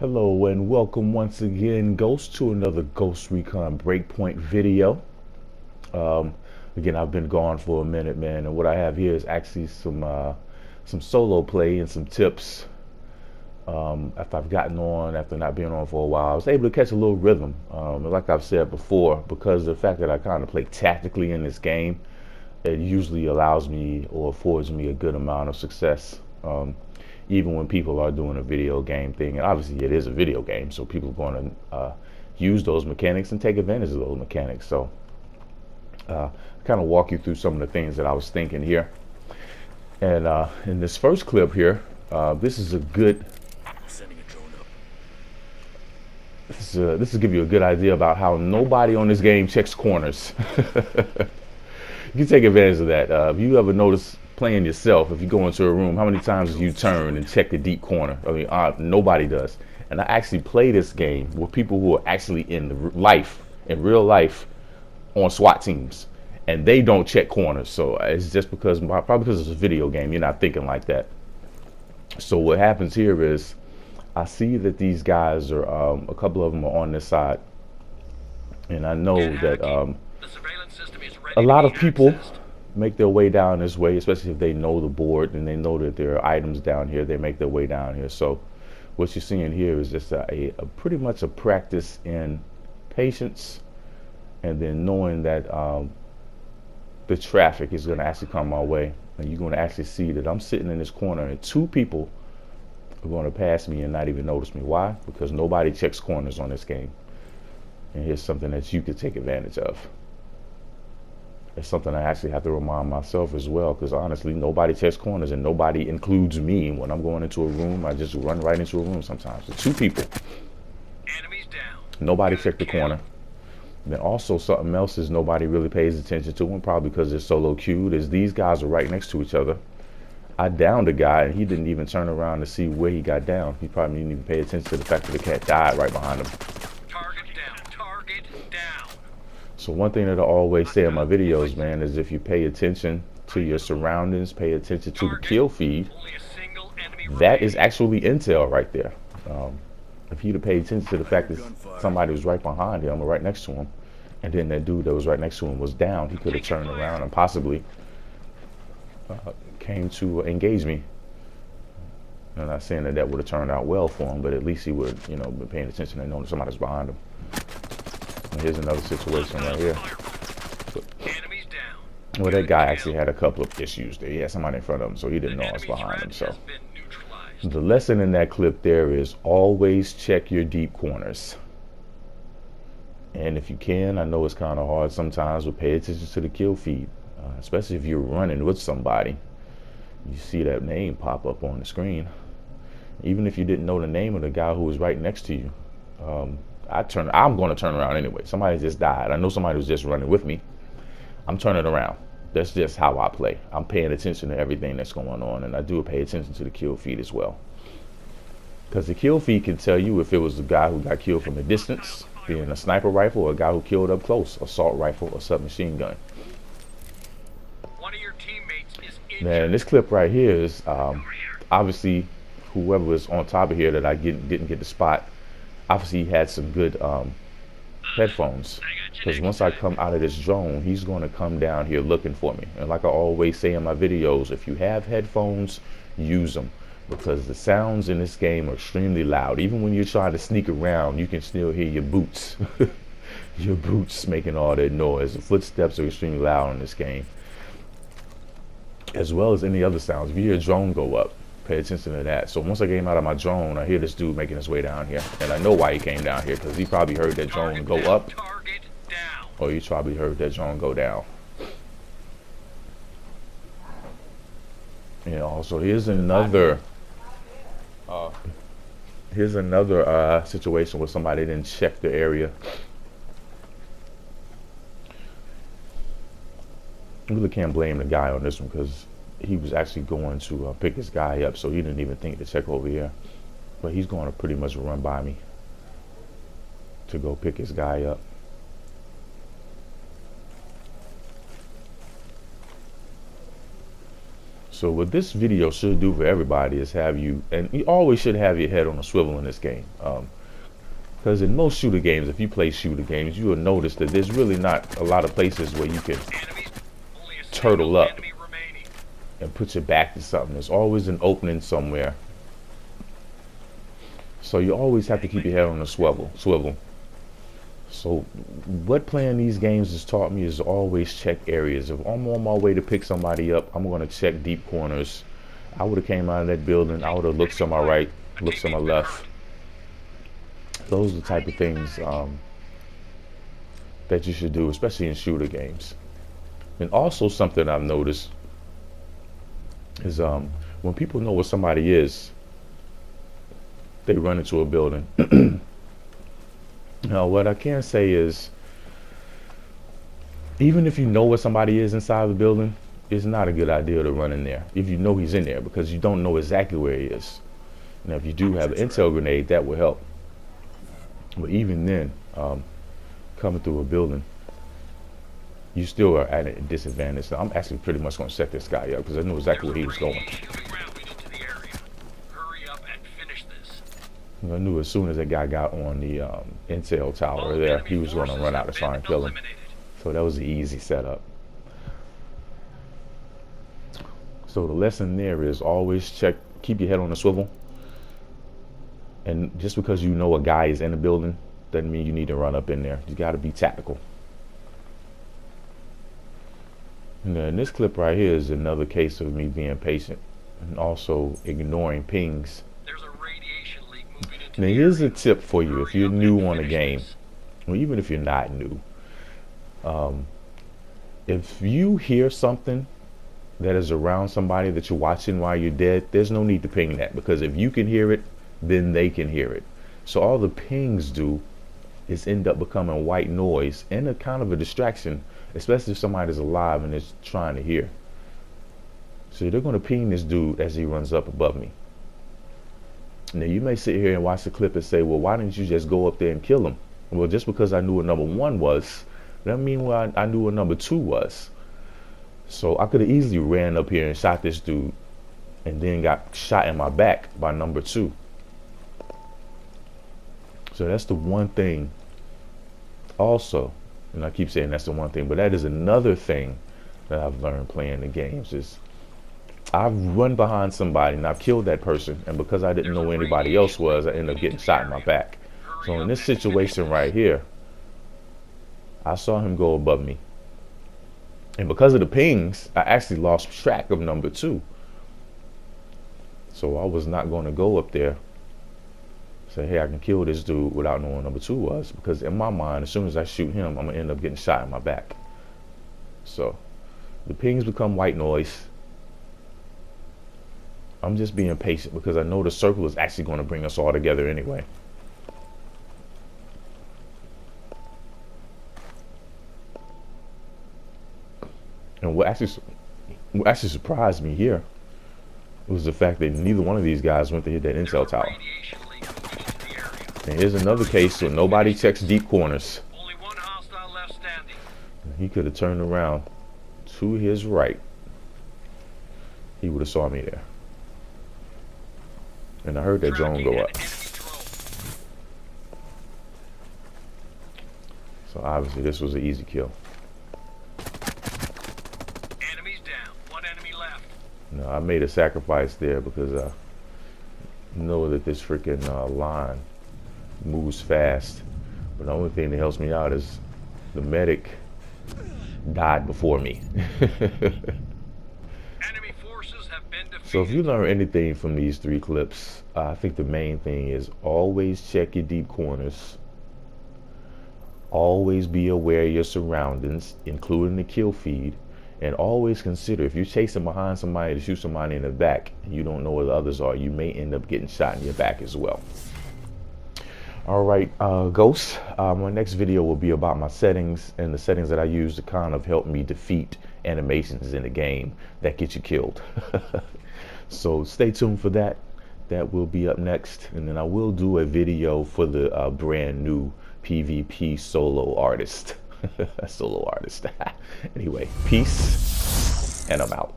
Hello and welcome once again, Ghost, to another Ghost Recon Breakpoint video. Um, Again, I've been gone for a minute, man, and what I have here is actually some solo play and some tips. After I've gotten on, after not being on for a while, I was able to catch a little rhythm. Like I've said before, because of the fact that I kind of play tactically in this game, it usually allows me or affords me a good amount of success. Even when people are doing a video game thing, and obviously it is a video game, so people are going to use those mechanics and take advantage of those mechanics. So kind of walk you through some of the things that I was thinking here. And in this first clip here, this is a good. This will give you a good idea about how nobody on this game checks corners. You can take advantage of that. If you ever notice playing yourself, if you go into a room, how many times you turn and check the deep corner? I mean, nobody does. And I actually play this game with people who are actually in real life, on SWAT teams, and they don't check corners. So it's just probably because it's a video game, you're not thinking like that. So what happens here is, I see that these guys are, a couple of them are on this side, and I know that a lot of people make their way down this way, especially if they know the board and they know that there are items down here. They make their way down here. So what you're seeing here is just a pretty much a practice in patience, and then knowing that the traffic is going to actually come my way, and you're going to actually see that I'm sitting in this corner and two people are going to pass me and not even notice me. Why? Because nobody checks corners on this game. And here's something that you could take advantage of. It's something I actually have to remind myself as well, because honestly, nobody checks corners, and nobody includes me. When I'm going into a room, I just run right into a room sometimes. So two people. Enemies down. Nobody checked the corner. Then also something else is nobody really pays attention to, and probably because they're solo queued, is these guys are right next to each other. I downed a guy, and he didn't even turn around to see where he got down. He probably didn't even pay attention to the fact that the cat died right behind him. Target down. Target down. So one thing that I always say in my videos, man, is if you pay attention to your surroundings, pay attention to the kill feed, that is actually intel right there. If you'd have paid attention to the fact that somebody was right behind him or right next to him, and then that dude that was right next to him was down, he could have turned around and possibly came to engage me. I'm not saying that would have turned out well for him, but at least he would, been paying attention and knowing somebody's behind him. And here's another situation right here. Well, that guy actually had a couple of issues there. He had somebody in front of him, so he didn't know I was behind him. So the lesson in that clip there is always check your deep corners. And if you can, I know it's kind of hard sometimes, but pay attention to the kill feed, especially if you're running with somebody. You see that name pop up on the screen. Even if you didn't know the name of the guy who was right next to you, I'm going to turn around anyway. Somebody just died. I know somebody was just running with me. I'm turning around. That's just how I play. I'm paying attention to everything that's going on, and I do pay attention to the kill feed as well. Because the kill feed can tell you if it was the guy who got killed from a distance, being a sniper rifle, or a guy who killed up close, assault rifle, or submachine gun. One of your teammates is injured. Now, in this clip right here is obviously whoever was on top of here that I didn't get the spot. Obviously, he had some good headphones, because once I come out of this drone, he's going to come down here looking for me. And like I always say in my videos, if you have headphones, use them, because the sounds in this game are extremely loud. Even when you're trying to sneak around, you can still hear your boots. Your boots making all that noise. The footsteps are extremely loud in this game, as well as any other sounds. If you hear a drone go up, pay attention to that. So once I came out of my drone, I hear this dude making his way down here, and I know why he came down here, because he probably heard that drone go up, or he probably heard that drone go down. So here's another situation where somebody didn't check the area. I really can't blame the guy on this one, because he was actually going to pick this guy up, so he didn't even think to check over here. But he's going to pretty much run by me to go pick his guy up. So what this video should do for everybody is have you, and you always should have your head on a swivel in this game. Because in most shooter games, if you play shooter games, you will notice that there's really not a lot of places where you can turtle up and put your back to something. There's always an opening somewhere. So you always have to keep your head on a swivel. So what playing these games has taught me is to always check areas. If I'm on my way to pick somebody up, I'm going to check deep corners. I would have came out of that building. I would have looked to my right, looked to my left. Those are the type of things that you should do, especially in shooter games. And also something I've noticed is when people know where somebody is, they run into a building. Now, what I can say is, even if you know where somebody is inside the building, it's not a good idea to run in there if you know he's in there, because you don't know exactly where he is. Now, if you do have an intel grenade, that will help. But even then, coming through a building, you still are at a disadvantage. So I'm actually pretty much going to set this guy up because I knew exactly where he was going. I knew as soon as that guy got on the intel tower there, he was going to run out to try and kill him. So that was an easy setup. So the lesson there is always check, keep your head on a swivel. And just because you know a guy is in a building doesn't mean you need to run up in there. You got to be tactical. And this clip right here is another case of me being patient and also ignoring pings. Now here's a tip for you if you're new on a game, or even if you're not new. If you hear something that is around somebody that you're watching while you're dead, there's no need to ping that, because if you can hear it, then they can hear it. So all the pings do is end up becoming white noise and a kind of a distraction, especially if somebody's alive and is trying to hear. So they're going to ping this dude as he runs up above me. Now you may sit here and watch the clip and say, well, why didn't you just go up there and kill him? Well, just because I knew what number 1 was, that mean what I knew what number 2 was. So I could have easily ran up here and shot this dude and then got shot in my back by number 2. So that's the one thing also, and I keep saying that's the one thing, but that is another thing that I've learned playing the games is I've run behind somebody and I've killed that person, and because I didn't know where anybody else was, I ended up getting shot in my back. So in this situation right here, I saw him go above me, and because of the pings, I actually lost track of number 2. So I was not going to go up there say, hey, I can kill this dude without knowing number 2 was, because in my mind, as soon as I shoot him, I'm gonna end up getting shot in my back. So the pings become white noise. I'm just being patient because I know the circle is actually going to bring us all together anyway. And what actually surprised me here was the fact that neither one of these guys went to hit that intel tower. And here's another case where nobody checks deep corners. Only one hostile left standing. He could have turned around to his right. He would have saw me there. And I heard that drone go up. So obviously this was an easy kill. Enemies down. One enemy left. No, I made a sacrifice there because I know that this freaking line moves fast. But the only thing that helps me out is the medic died before me. Enemy forces have been defeated. So if you learn anything from these 3 clips, I think the main thing is always check your deep corners. Always be aware of your surroundings, including the kill feed. And always consider, if you're chasing behind somebody to shoot somebody in the back and you don't know where the others are, you may end up getting shot in your back as well. All right, Ghosts, my next video will be about my settings and the settings that I use to kind of help me defeat animations in the game that get you killed. So stay tuned for that. That will be up next. And then I will do a video for the brand new PvP solo artist. Solo artist. Anyway, peace, and I'm out.